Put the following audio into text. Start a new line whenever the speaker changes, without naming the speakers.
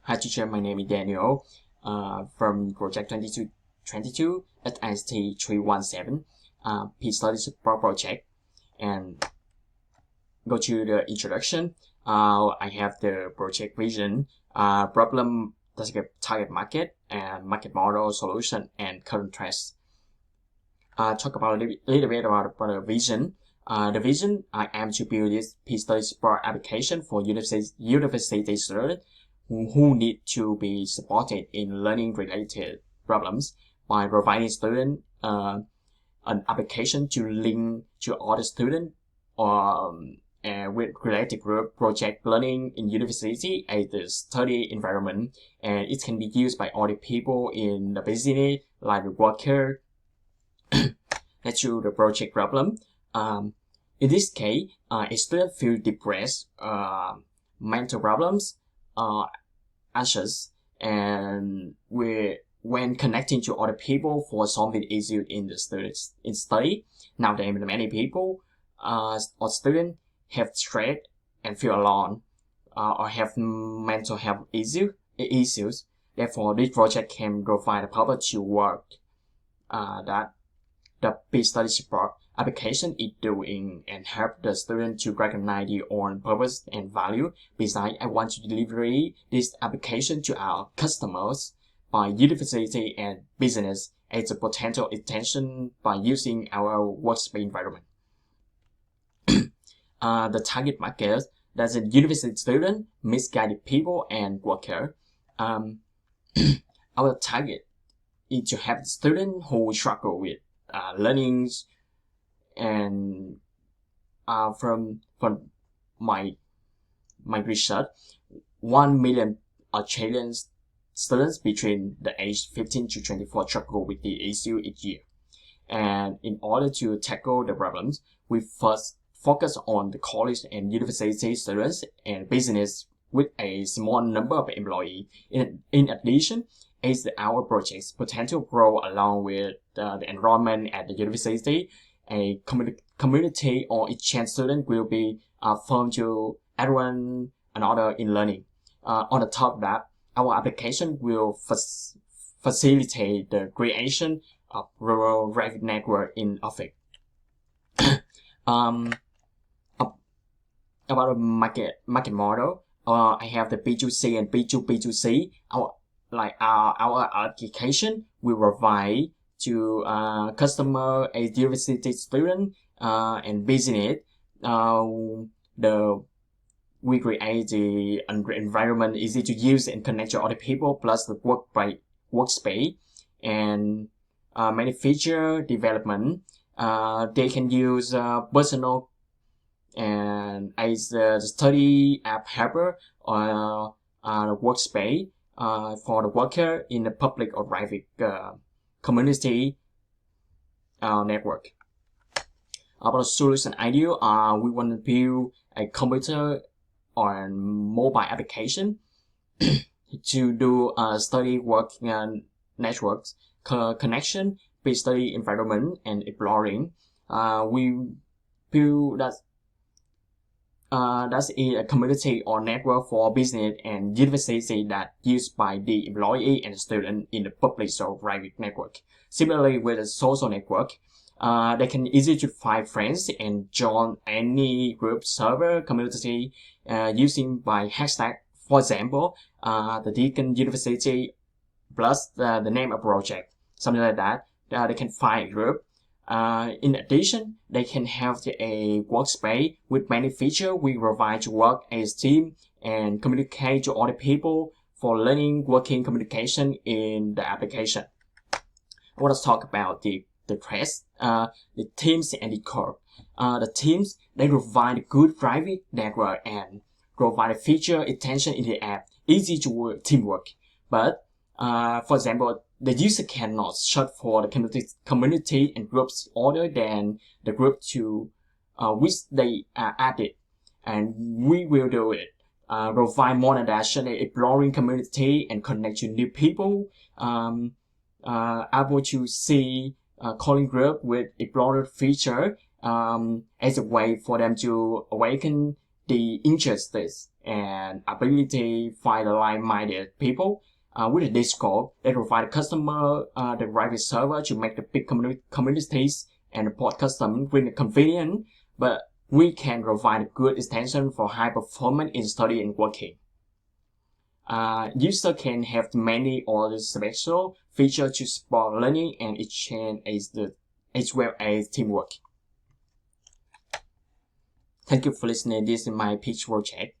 Hi teacher, my name is Daniel from project 2222 at SIT317 Peace Study Support Project. And go to the introduction. I have the project vision, problem, target market, and market model, solution, and current trends. Talk about a little bit about the vision. The vision, I am to build this peace study support application for university students who need to be supported in learning-related problems by providing students an application to link to other students with related group project learning in university as the study environment, and it can be used by other people in the business like the worker. Let's do the project problem. In this case, a student feels depressed, mental problems, anxious, and when connecting to other people for solving issues in the study. Nowadays, many people or students have stress and feel alone, or have mental health issues. Therefore, this project can provide a purpose to work that the peace study support application is doing and help the student to recognize their own purpose and value. Besides, I want to deliver this application to our customers by university and business as a potential extension by using our workspace environment. The target market, that's a university student, misguided people, and worker. Our target is to have students who struggle with learning, and from my research, 1 million Australian students between the age 15 to 24 struggle with the issue each year. And in order to tackle the problems, we first focus on the college and university students and business with a small number of employees. In addition, as our project's potential grow along with the enrollment at the university, a community or exchange student will be formed to everyone another in learning. On the top of that, our application will facilitate the creation of rural rapid network in office. About the market model, I have the B2C and B2B2C. Our application will provide to customer, a university student, and business. We create the environment easy to use and connect to other people, plus the workspace and many feature development. They can use personal and as the study app helper or workspace for the worker in the public or private community network. About the solution idea, we want to build a computer or mobile application to do study work networks connection, based study environment, and exploring. We build that's a community or network for business and university that used by the employee and student in the public or private network. Similarly, with a social network, they can easily to find friends and join any group server community using by hashtag. For example, the Deakin University plus the name of project, something like that. They can find a group. In addition, they can have a workspace with many features we provide to work as a team and communicate to other people for learning, working, communication in the application. I want to talk about the rest, the teams and the core. The teams, they provide a good private network and provide a feature attention in the app, easy to work, teamwork. But, for example, the user cannot search for the community and groups other than the group to which they are added, and we will do it. Provide more addition, exploring community and connect to new people. Able to see calling group with explorer feature as a way for them to awaken the interests and ability find like-minded people. With the Discord, they provide a customer the private server to make the big communities and the port custom with convenient, but we can provide a good extension for high performance in study and working. User can have many other special features to support learning and exchange as well as teamwork. Thank you for listening. This is my pitch project.